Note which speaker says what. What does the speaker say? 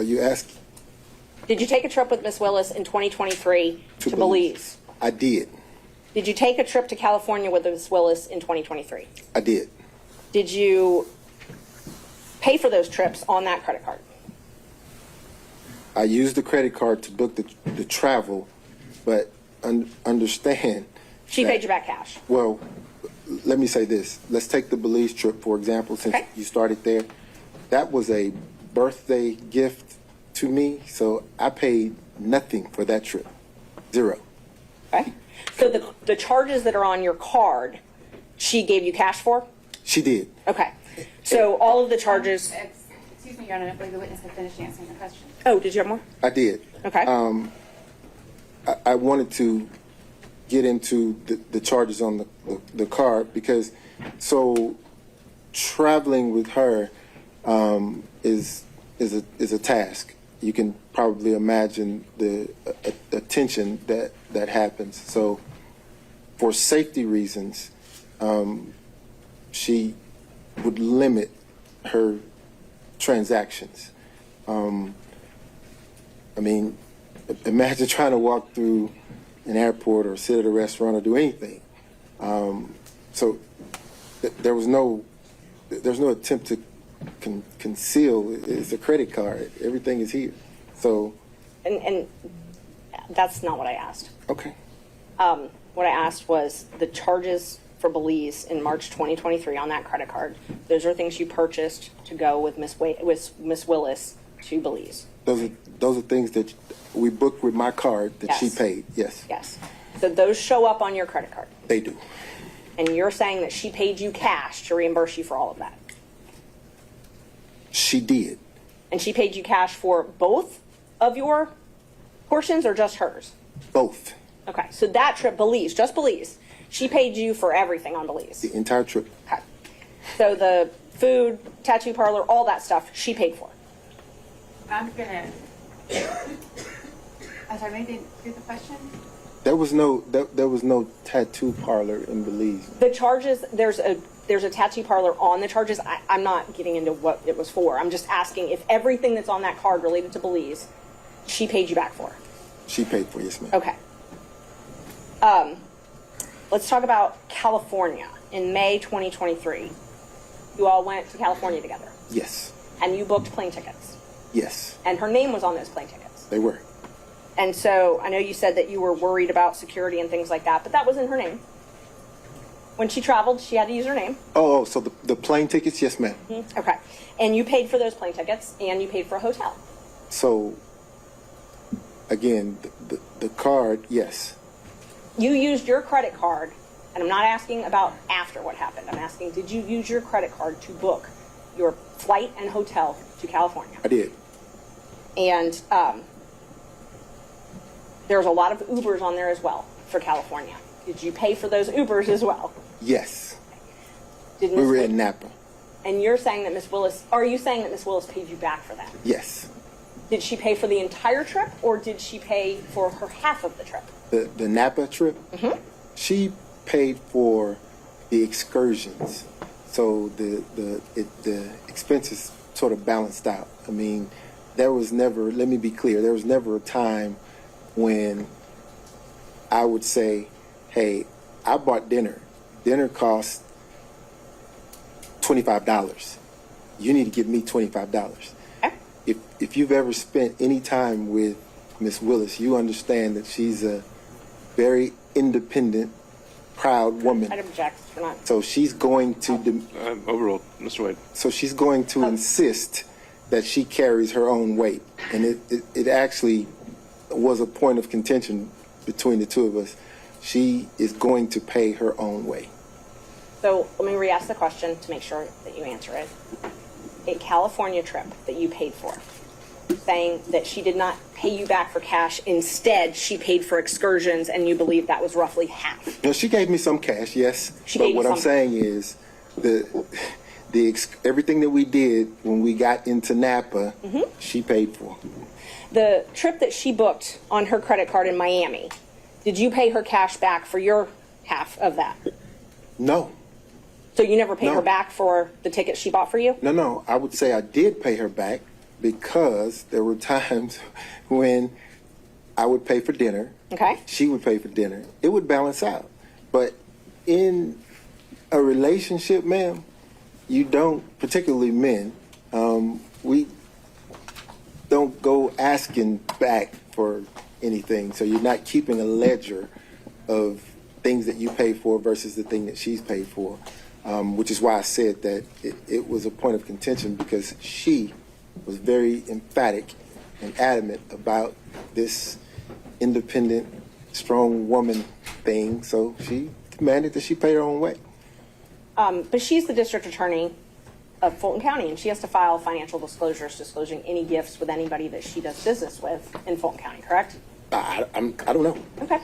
Speaker 1: Are you asking?
Speaker 2: Did you take a trip with Miss Willis in 2023 to Belize?
Speaker 1: I did.
Speaker 2: Did you take a trip to California with Miss Willis in 2023?
Speaker 1: I did.
Speaker 2: Did you pay for those trips on that credit card?
Speaker 1: I used the credit card to book the travel, but understand.
Speaker 2: She paid you back cash.
Speaker 1: Well, let me say this. Let's take the Belize trip, for example, since you started there. That was a birthday gift to me, so I paid nothing for that trip. Zero.
Speaker 2: Okay. So the charges that are on your card, she gave you cash for?
Speaker 1: She did.
Speaker 2: Okay. So all of the charges.
Speaker 3: Excuse me, Your Honor, I believe the witness had finished answering the question.
Speaker 2: Oh, did you have more?
Speaker 1: I did.
Speaker 2: Okay.
Speaker 1: I wanted to get into the charges on the card because traveling with her is a task. You can probably imagine the attention that happens. So for safety reasons, she would limit her transactions. I mean, imagine trying to walk through an airport or sit at a restaurant or do anything. So there's no attempt to conceal. It's a credit card. Everything is here. So.
Speaker 2: And that's not what I asked.
Speaker 1: Okay.
Speaker 2: What I asked was the charges for Belize in March 2023 on that credit card. Those are things you purchased to go with Miss Willis to Belize.
Speaker 1: Those are things that we booked with my card that she paid. Yes.
Speaker 2: Yes. So those show up on your credit card.
Speaker 1: They do.
Speaker 2: And you're saying that she paid you cash to reimburse you for all of that.
Speaker 1: She did.
Speaker 2: And she paid you cash for both of your portions or just hers?
Speaker 1: Both.
Speaker 2: Okay. So that trip, Belize, just Belize, she paid you for everything on Belize.
Speaker 1: The entire trip.
Speaker 2: Okay. So the food, tattoo parlor, all that stuff, she paid for.
Speaker 3: I'm sorry, maybe didn't hear the question?
Speaker 1: There was no tattoo parlor in Belize.
Speaker 2: The charges, there's a tattoo parlor on the charges. I'm not getting into what it was for. I'm just asking if everything that's on that card related to Belize, she paid you back for.
Speaker 1: She paid for, yes, ma'am.
Speaker 2: Okay. Let's talk about California. In May 2023, you all went to California together.
Speaker 1: Yes.
Speaker 2: And you booked plane tickets.
Speaker 1: Yes.
Speaker 2: And her name was on those plane tickets.
Speaker 1: They were.
Speaker 2: And so I know you said that you were worried about security and things like that, but that was in her name. When she traveled, she had to use her name.
Speaker 1: Oh, so the plane tickets? Yes, ma'am.
Speaker 2: Mm-hmm. Okay. And you paid for those plane tickets, and you paid for a hotel.
Speaker 1: So, again, the card, yes.
Speaker 2: You used your credit card, and I'm not asking about after what happened. I'm asking, did you use your credit card to book your flight and hotel to California?
Speaker 1: I did.
Speaker 2: And there's a lot of Ubers on there as well for California. Did you pay for those Ubers as well?
Speaker 1: Yes.
Speaker 2: Did
Speaker 1: we were in Napa.
Speaker 2: And you're saying that Miss Willis, are you saying that Miss Willis paid you back for that?
Speaker 1: Yes.
Speaker 2: Did she pay for the entire trip, or did she pay for her half of the trip?
Speaker 1: The Napa trip? Mm-hmm. She paid for the excursions. So the expenses sort of balanced out. I mean, there was never, let me be clear, there was never a time when I would say, hey, I bought dinner. Dinner cost $25. You need to give me $25.
Speaker 2: Okay.
Speaker 1: If you've ever spent any time with Miss Willis, you understand that she's a very independent, proud woman.
Speaker 2: I'd object. You're not.
Speaker 1: So she's going to
Speaker 4: overruled, Mr. Wade.
Speaker 1: So she's going to insist that she carries her own weight, and it actually was a point of contention between the two of us. She is going to pay her own way.
Speaker 2: So let me re-ask the question to make sure that you answer it. A California trip that you paid for, saying that she did not pay you back for cash. Instead, she paid for excursions, and you believe that was roughly half.
Speaker 1: No, she gave me some cash, yes.
Speaker 2: But
Speaker 1: what I'm saying is everything that we did when we got into Napa, she paid for.
Speaker 2: The trip that she booked on her credit card in Miami, did you pay her cash back for your half of that?
Speaker 1: No.
Speaker 2: So you never paid
Speaker 1: No.
Speaker 2: her back for the ticket she bought for you?
Speaker 1: No. I would say I did pay her back because there were times when I would pay for dinner.
Speaker 2: Okay.
Speaker 1: She would pay for dinner. It would balance out. But in a relationship, ma'am, you don't, particularly men, we don't go asking back for anything. So you're not keeping a ledger of things that you pay for versus the thing that she's paid for, which is why I said that it was a point of contention, because she was very emphatic and adamant about this independent, strong woman thing. So she demanded that she pay her own way.
Speaker 2: But she's the district attorney of Fulton County, and she has to file financial disclosures disclosing any gifts with anybody that she does business with in Fulton County, correct?
Speaker 1: I don't know.
Speaker 2: Okay.